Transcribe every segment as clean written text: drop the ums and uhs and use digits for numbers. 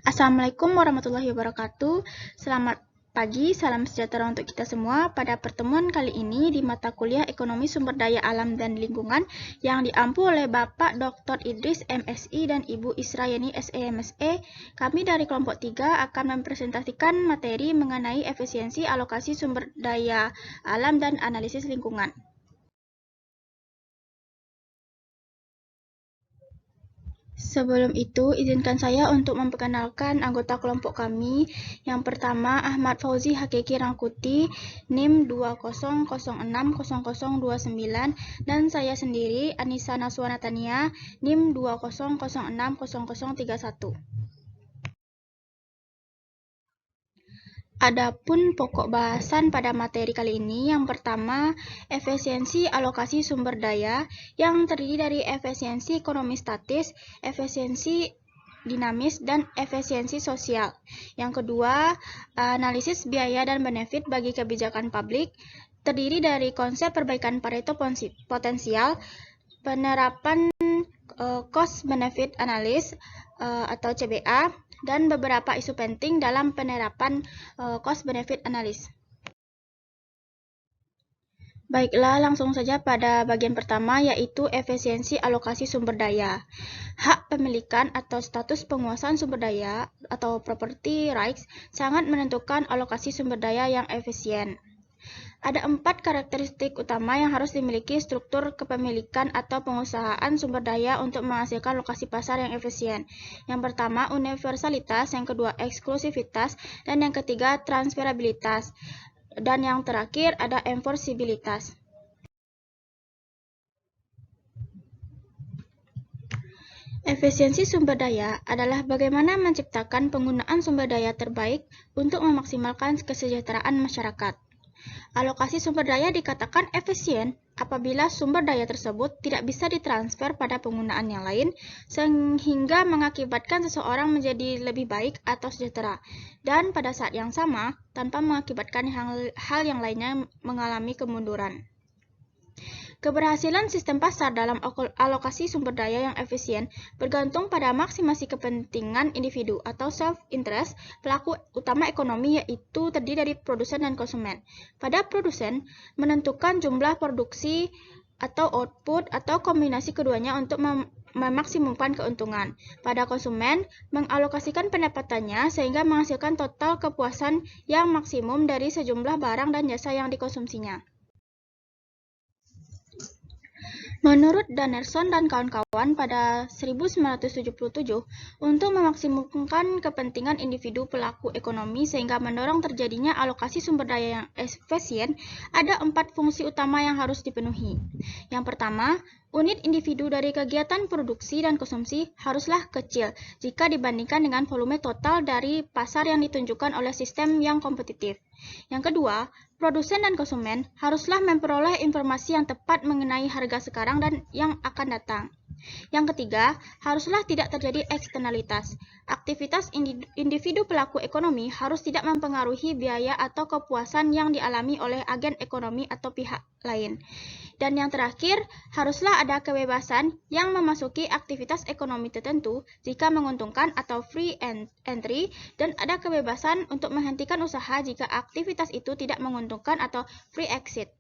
Assalamualaikum warahmatullahi wabarakatuh. Selamat pagi, salam sejahtera untuk kita semua. Pada pertemuan kali ini di mata kuliah Ekonomi Sumber Daya Alam dan Lingkungan yang diampu oleh Bapak Dr. Idris MSI dan Ibu Israyani SEMSE, kami dari kelompok 3 akan mempresentasikan materi mengenai efisiensi alokasi sumber daya alam dan analisis lingkungan. Sebelum itu, izinkan saya untuk memperkenalkan anggota kelompok kami. Yang pertama, Ahmad Fauzi Hakiki Rangkuti, NIM 200600029, dan saya sendiri, Anissa Naswana Tania, NIM 200600031. Adapun pokok bahasan pada materi kali ini, yang pertama, efisiensi alokasi sumber daya yang terdiri dari efisiensi ekonomi statis, efisiensi dinamis, dan efisiensi sosial. Yang kedua, analisis biaya dan benefit bagi kebijakan publik, terdiri dari konsep perbaikan Pareto potensial, penerapan cost benefit analysis atau CBA, dan beberapa isu penting dalam penerapan cost benefit analysis. Baiklah, langsung saja pada bagian pertama, yaitu efisiensi alokasi sumber daya. Hak pemilikan atau status penguasaan sumber daya atau property rights sangat menentukan alokasi sumber daya yang efisien. Ada 4 karakteristik utama yang harus dimiliki struktur kepemilikan atau pengusahaan sumber daya untuk menghasilkan lokasi pasar yang efisien. Yang pertama, universalitas, yang kedua, eksklusivitas, dan yang ketiga, transferabilitas. Dan yang terakhir ada enforceabilitas. Efisiensi sumber daya adalah bagaimana menciptakan penggunaan sumber daya terbaik untuk memaksimalkan kesejahteraan masyarakat. Alokasi sumber daya dikatakan efisien apabila sumber daya tersebut tidak bisa ditransfer pada penggunaan yang lain sehingga mengakibatkan seseorang menjadi lebih baik atau sejahtera, dan pada saat yang sama tanpa mengakibatkan hal yang lainnya mengalami kemunduran. Keberhasilan sistem pasar dalam alokasi sumber daya yang efisien bergantung pada maksimasi kepentingan individu atau self-interest pelaku utama ekonomi, yaitu terdiri dari produsen dan konsumen. Pada produsen, menentukan jumlah produksi atau output atau kombinasi keduanya untuk memaksimumkan keuntungan. Pada konsumen, mengalokasikan pendapatannya sehingga menghasilkan total kepuasan yang maksimum dari sejumlah barang dan jasa yang dikonsumsinya. Menurut Danerson dan kawan-kawan pada 1977, untuk memaksimumkan kepentingan individu pelaku ekonomi sehingga mendorong terjadinya alokasi sumber daya yang efisien, ada 4 fungsi utama yang harus dipenuhi. Yang pertama, unit individu dari kegiatan produksi dan konsumsi haruslah kecil jika dibandingkan dengan volume total dari pasar yang ditunjukkan oleh sistem yang kompetitif. Yang kedua, produsen dan konsumen haruslah memperoleh informasi yang tepat mengenai harga sekarang dan yang akan datang. Yang ketiga, haruslah tidak terjadi eksternalitas. Aktivitas individu pelaku ekonomi harus tidak mempengaruhi biaya atau kepuasan yang dialami oleh agen ekonomi atau pihak lain. Dan yang terakhir, haruslah ada kebebasan yang memasuki aktivitas ekonomi tertentu jika menguntungkan atau free entry, dan ada kebebasan untuk menghentikan usaha jika aktivitas itu tidak menguntungkan atau free exit.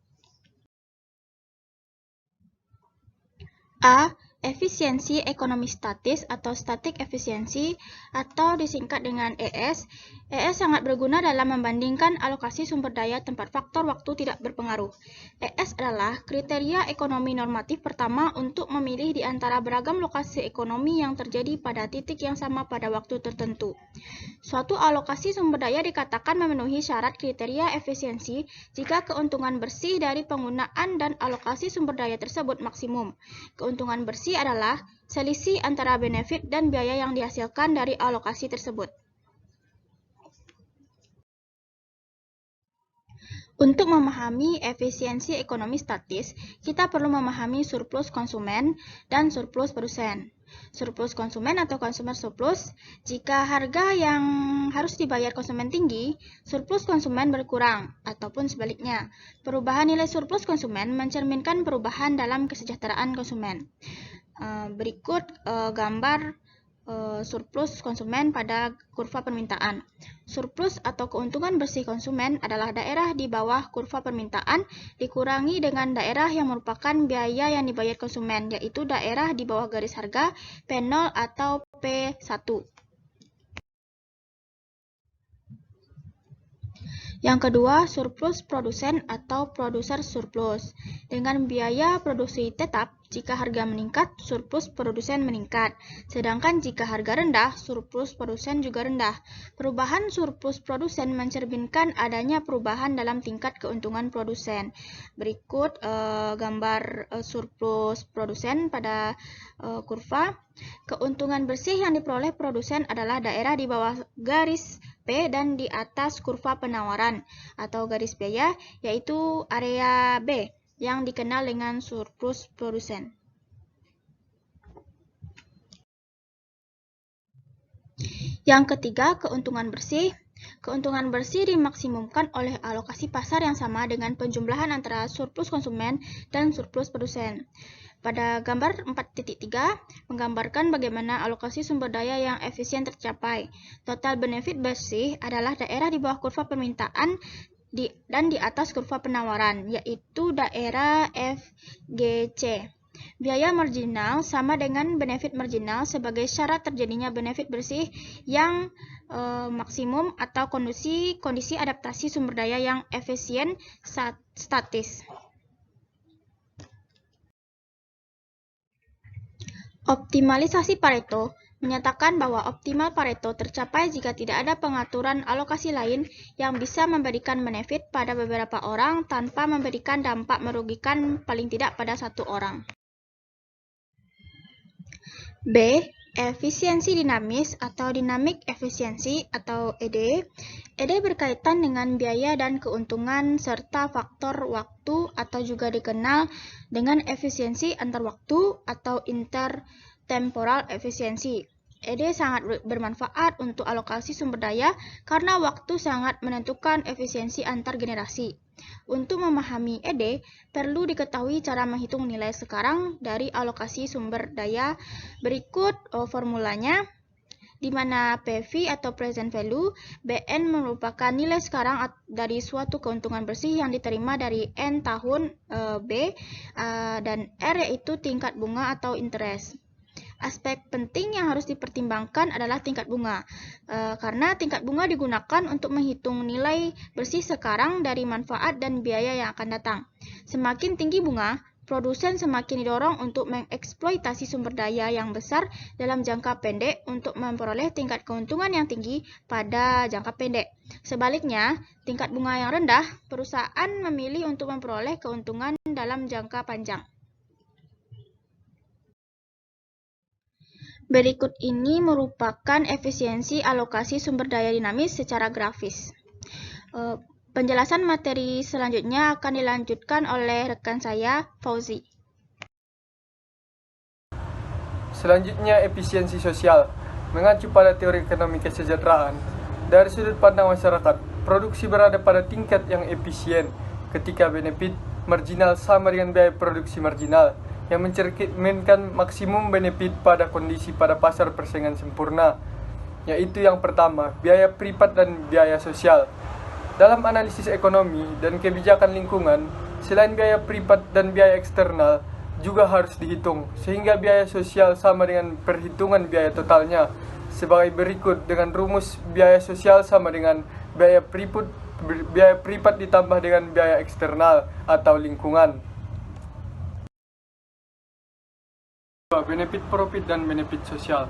A. Efisiensi ekonomi statis atau static efficiency atau disingkat dengan ES. ES sangat berguna dalam membandingkan alokasi sumber daya tempat faktor waktu tidak berpengaruh. ES adalah kriteria ekonomi normatif pertama untuk memilih di antara beragam lokasi ekonomi yang terjadi pada titik yang sama pada waktu tertentu. Suatu alokasi sumber daya dikatakan memenuhi syarat kriteria efisiensi jika keuntungan bersih dari penggunaan dan alokasi sumber daya tersebut maksimum. Keuntungan bersih adalah selisih antara benefit dan biaya yang dihasilkan dari alokasi tersebut. Untuk memahami efisiensi ekonomi statis, kita perlu memahami surplus konsumen dan surplus produsen. Surplus konsumen atau consumer surplus, jika harga yang harus dibayar konsumen tinggi, surplus konsumen berkurang, ataupun sebaliknya. Perubahan nilai surplus konsumen mencerminkan perubahan dalam kesejahteraan konsumen. Berikut gambar surplus konsumen pada kurva permintaan. Surplus atau keuntungan bersih konsumen adalah daerah di bawah kurva permintaan dikurangi dengan daerah yang merupakan biaya yang dibayar konsumen, yaitu daerah di bawah garis harga P0 atau P1. Yang kedua, surplus produsen atau produser surplus. Dengan biaya produksi tetap, jika harga meningkat, surplus produsen meningkat. Sedangkan jika harga rendah, surplus produsen juga rendah. Perubahan surplus produsen mencerminkan adanya perubahan dalam tingkat keuntungan produsen. Berikut gambar surplus produsen pada kurva. Keuntungan bersih yang diperoleh produsen adalah daerah di bawah garis P dan di atas kurva penawaran atau garis biaya, yaitu area B yang dikenal dengan surplus produsen. Yang ketiga, keuntungan bersih. Keuntungan bersih dimaksimumkan oleh alokasi pasar yang sama dengan penjumlahan antara surplus konsumen dan surplus produsen. Pada gambar 4.3 menggambarkan bagaimana alokasi sumber daya yang efisien tercapai. Total benefit bersih adalah daerah di bawah kurva permintaan dan di atas kurva penawaran, yaitu daerah FGC. Biaya marginal sama dengan benefit marginal sebagai syarat terjadinya benefit bersih yang maksimum atau kondisi adaptasi sumber daya yang efisien statis. Optimalisasi Pareto menyatakan bahwa optimal Pareto tercapai jika tidak ada pengaturan alokasi lain yang bisa memberikan benefit pada beberapa orang tanpa memberikan dampak merugikan paling tidak pada satu orang. B. Efisiensi dinamis atau dynamic efficiency atau ED. ED berkaitan dengan biaya dan keuntungan serta faktor waktu atau juga dikenal dengan efisiensi antar waktu atau intertemporal efficiency. ED sangat bermanfaat untuk alokasi sumber daya karena waktu sangat menentukan efisiensi antar generasi. Untuk memahami ED, perlu diketahui cara menghitung nilai sekarang dari alokasi sumber daya. Berikut formulanya, di mana PV atau present value, BN merupakan nilai sekarang dari suatu keuntungan bersih yang diterima dari N tahun B, dan R yaitu tingkat bunga atau interest. Aspek penting yang harus dipertimbangkan adalah tingkat bunga, karena tingkat bunga digunakan untuk menghitung nilai bersih sekarang dari manfaat dan biaya yang akan datang. Semakin tinggi bunga, produsen semakin didorong untuk mengeksploitasi sumber daya yang besar dalam jangka pendek untuk memperoleh tingkat keuntungan yang tinggi pada jangka pendek. Sebaliknya, tingkat bunga yang rendah, perusahaan memilih untuk memperoleh keuntungan dalam jangka panjang. Berikut ini merupakan efisiensi alokasi sumber daya dinamis secara grafis. Penjelasan materi selanjutnya akan dilanjutkan oleh rekan saya, Fauzi. Selanjutnya, efisiensi sosial. Mengacu pada teori ekonomi kesejahteraan, dari sudut pandang masyarakat, produksi berada pada tingkat yang efisien ketika benefit marginal sama dengan biaya produksi marginal, yang mencerminkan maksimum benefit pada kondisi pada pasar persaingan sempurna, yaitu yang pertama, biaya privat dan biaya sosial. Dalam analisis ekonomi dan kebijakan lingkungan, selain biaya privat dan biaya eksternal juga harus dihitung, sehingga biaya sosial sama dengan perhitungan biaya totalnya sebagai berikut, dengan rumus biaya sosial sama dengan biaya privat ditambah dengan biaya eksternal atau lingkungan. Benefit profit dan benefit sosial.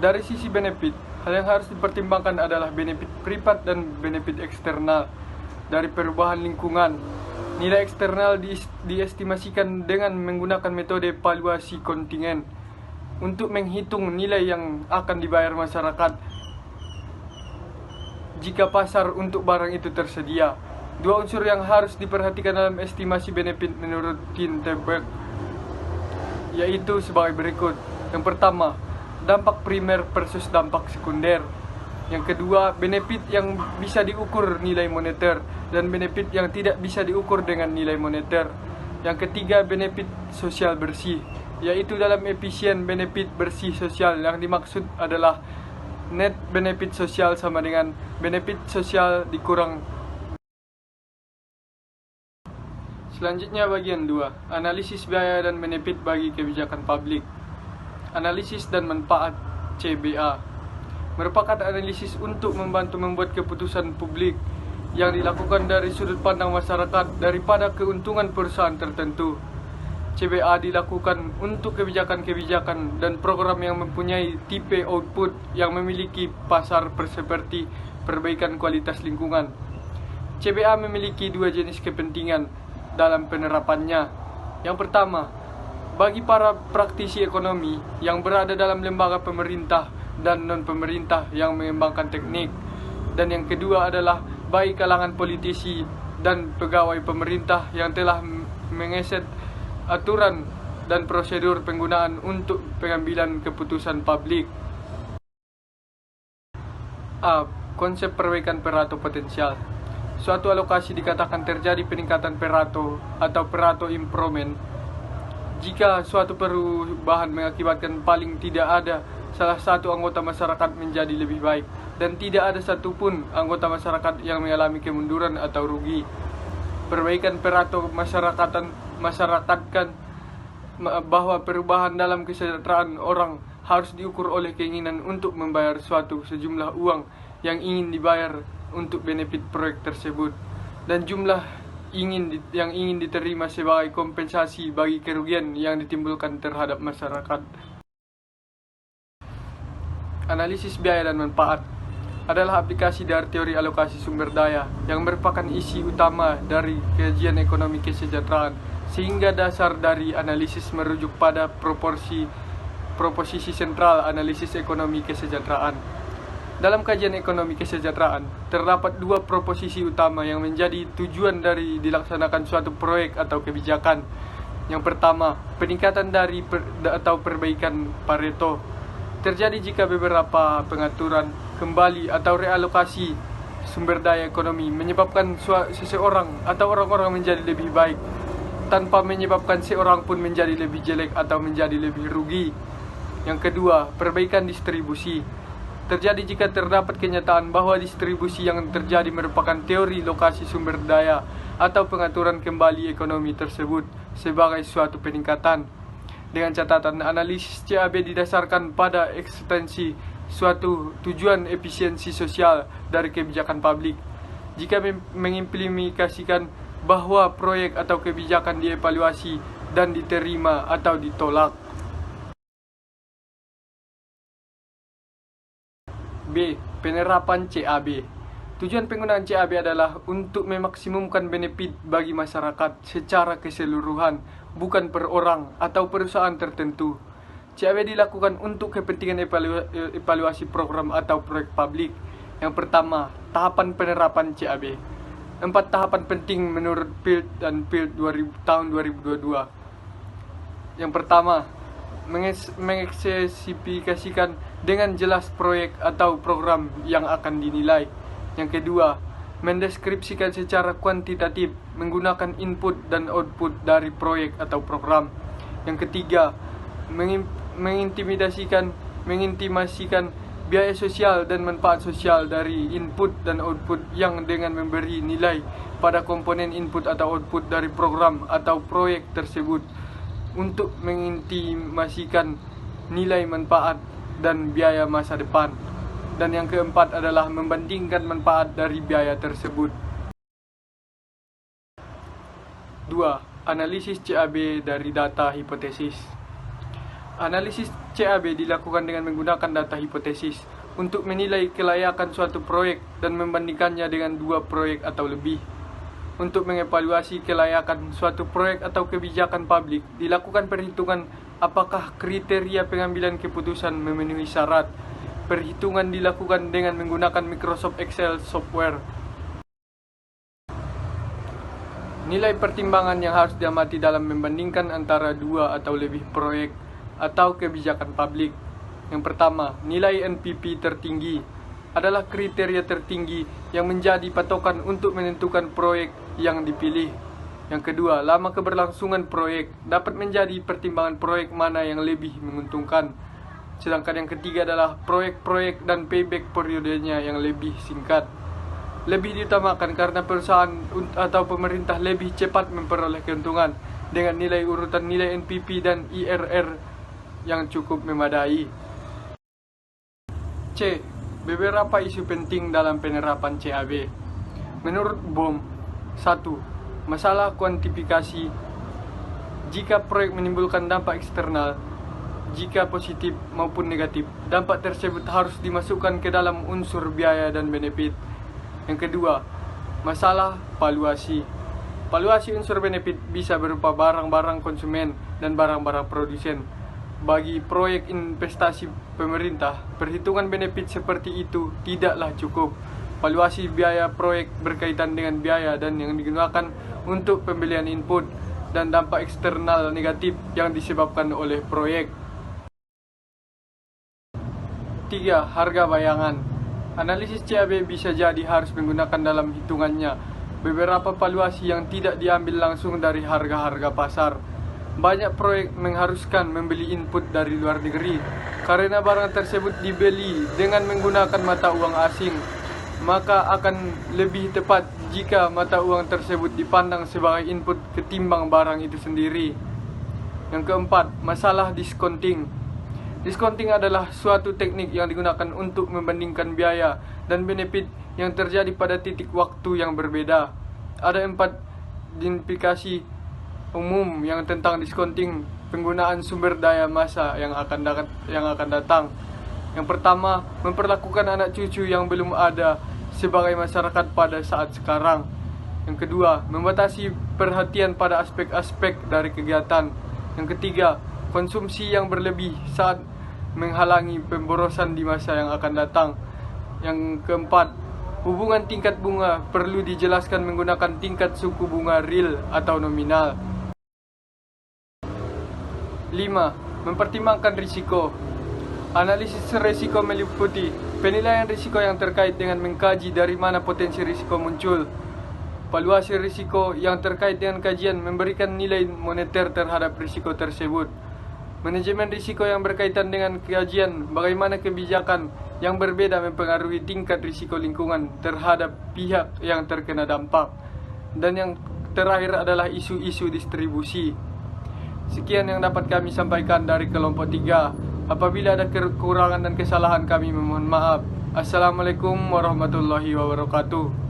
Dari sisi benefit, hal yang harus dipertimbangkan adalah benefit privat dan benefit eksternal dari perubahan lingkungan. Nilai eksternal diestimasikan dengan menggunakan metode valuasi kontingen untuk menghitung nilai yang akan dibayar masyarakat jika pasar untuk barang itu tersedia. Dua unsur yang harus diperhatikan dalam estimasi benefit menurut Tintenberg yaitu sebagai berikut. Yang pertama, dampak primer versus dampak sekunder. Yang kedua, benefit yang bisa diukur nilai moneter dan benefit yang tidak bisa diukur dengan nilai moneter. Yang ketiga, benefit sosial bersih. yaitu dalam efisien benefit bersih sosial. Yang dimaksud adalah net benefit sosial sama dengan benefit sosial dikurang. Selanjutnya bagian 2, analisis biaya dan benefit bagi kebijakan publik. Analisis dan manfaat CBA merupakan analisis untuk membantu membuat keputusan publik yang dilakukan dari sudut pandang masyarakat daripada keuntungan perusahaan tertentu. CBA dilakukan untuk kebijakan-kebijakan dan program yang mempunyai tipe output yang memiliki pasar seperti perbaikan kualitas lingkungan. CBA memiliki dua jenis kepentingan dalam penerapannya. Yang pertama, bagi para praktisi ekonomi yang berada dalam lembaga pemerintah dan non-pemerintah yang mengembangkan teknik. Dan yang kedua adalah bagi kalangan politisi dan pegawai pemerintah yang telah mengeset aturan dan prosedur penggunaan untuk pengambilan keputusan publik. A. Konsep perbaikan Pareto potensial. Suatu alokasi dikatakan terjadi peningkatan Pareto atau Pareto improvement jika suatu perubahan mengakibatkan paling tidak ada salah satu anggota masyarakat menjadi lebih baik dan tidak ada satupun anggota masyarakat yang mengalami kemunduran atau rugi. Perbaikan Pareto masyarakatkan bahwa perubahan dalam kesejahteraan orang harus diukur oleh keinginan untuk membayar suatu sejumlah uang yang ingin dibayar untuk benefit proyek tersebut dan jumlah yang ingin diterima sebagai kompensasi bagi kerugian yang ditimbulkan terhadap masyarakat. Analisis biaya dan manfaat adalah aplikasi dari teori alokasi sumber daya yang merupakan isi utama dari kajian ekonomi kesejahteraan, sehingga dasar dari analisis merujuk pada proposisi sentral analisis ekonomi kesejahteraan. Dalam kajian ekonomi kesejahteraan, terdapat dua proposisi utama yang menjadi tujuan dari dilaksanakan suatu proyek atau kebijakan. Yang pertama, peningkatan dari atau perbaikan Pareto terjadi jika beberapa pengaturan, kembali atau realokasi sumber daya ekonomi menyebabkan seseorang atau orang-orang menjadi lebih baik tanpa menyebabkan seorang pun menjadi lebih jelek atau menjadi lebih rugi. Yang kedua, perbaikan distribusi terjadi jika terdapat kenyataan bahwa distribusi yang terjadi merupakan teori lokasi sumber daya atau pengaturan kembali ekonomi tersebut sebagai suatu peningkatan. Dengan catatan, analisis CAB didasarkan pada eksistensi suatu tujuan efisiensi sosial dari kebijakan publik. Jika mengimplementasikan bahwa proyek atau kebijakan dievaluasi dan diterima atau ditolak. B. Penerapan CAB. Tujuan penggunaan CAB adalah untuk memaksimumkan benefit bagi masyarakat secara keseluruhan, bukan per orang atau perusahaan tertentu. CAB dilakukan untuk kepentingan evaluasi program atau proyek publik. Yang pertama, tahapan penerapan CAB. 4 tahapan penting menurut PILT dan PILT tahun 2022. Yang pertama, mengeksesifikasikan dengan jelas proyek atau program yang akan dinilai. Yang kedua, mendeskripsikan secara kuantitatif menggunakan input dan output dari proyek atau program. Yang ketiga, mengintimasikan biaya sosial dan manfaat sosial dari input dan output yang dengan memberi nilai pada komponen input atau output dari program atau proyek tersebut untuk mengintimasikan nilai manfaat dan biaya masa depan. Dan yang keempat adalah membandingkan manfaat dari biaya tersebut. 2. Analisis CAB dari data hipotesis. Analisis CAB dilakukan dengan menggunakan data hipotesis untuk menilai kelayakan suatu proyek dan membandingkannya dengan dua proyek atau lebih. Untuk mengevaluasi kelayakan suatu proyek atau kebijakan publik, dilakukan perhitungan apakah kriteria pengambilan keputusan memenuhi syarat. Perhitungan dilakukan dengan menggunakan Microsoft Excel software. Nilai pertimbangan yang harus diamati dalam membandingkan antara dua atau lebih proyek atau kebijakan publik. Yang pertama, nilai NPV tertinggi adalah kriteria tertinggi yang menjadi patokan untuk menentukan proyek yang dipilih. Yang kedua, lama keberlangsungan proyek dapat menjadi pertimbangan proyek mana yang lebih menguntungkan. Sedangkan yang ketiga adalah proyek-proyek dan payback periodenya yang lebih singkat. Lebih diutamakan karena perusahaan atau pemerintah lebih cepat memperoleh keuntungan dengan nilai urutan nilai NPV dan IRR yang cukup memadai. C. Beberapa isu penting dalam penerapan CAB. Menurut BOM, 1. Masalah kuantifikasi. Jika proyek menimbulkan dampak eksternal, jika positif maupun negatif, dampak tersebut harus dimasukkan ke dalam unsur biaya dan benefit. Yang kedua, masalah valuasi. Valuasi unsur benefit bisa berupa barang-barang konsumen dan barang-barang produsen. Bagi proyek investasi pemerintah, perhitungan benefit seperti itu tidaklah cukup. Valuasi biaya proyek berkaitan dengan biaya dan yang digunakan untuk pembelian input dan dampak eksternal negatif yang disebabkan oleh proyek. 3. Harga bayangan. Analisis CAB bisa jadi harus menggunakan dalam hitungannya beberapa valuasi yang tidak diambil langsung dari harga-harga pasar. Banyak proyek mengharuskan membeli input dari luar negeri karena barang tersebut dibeli dengan menggunakan mata uang asing. Maka akan lebih tepat jika mata uang tersebut dipandang sebagai input ketimbang barang itu sendiri. Yang keempat, masalah discounting. Discounting adalah suatu teknik yang digunakan untuk membandingkan biaya dan benefit yang terjadi pada titik waktu yang berbeda. Ada 4 indikasi umum yang tentang discounting penggunaan sumber daya massa yang akan datang. Yang pertama, memperlakukan anak cucu yang belum ada sebagai masyarakat pada saat sekarang. Yang kedua, membatasi perhatian pada aspek-aspek dari kegiatan. Yang ketiga, konsumsi yang berlebih saat menghalangi pemborosan di masa yang akan datang. Yang keempat, hubungan tingkat bunga perlu dijelaskan menggunakan tingkat suku bunga real atau nominal. 5. Mempertimbangkan risiko. Analisis risiko meliputi penilaian risiko yang terkait dengan mengkaji dari mana potensi risiko muncul. Valuasi risiko yang terkait dengan kajian memberikan nilai moneter terhadap risiko tersebut. Manajemen risiko yang berkaitan dengan kajian bagaimana kebijakan yang berbeda mempengaruhi tingkat risiko lingkungan terhadap pihak yang terkena dampak. Dan yang terakhir adalah isu-isu distribusi. Sekian yang dapat kami sampaikan dari kelompok 3. Apabila ada kekurangan dan kesalahan kami memohon maaf. Assalamualaikum warahmatullahi wabarakatuh.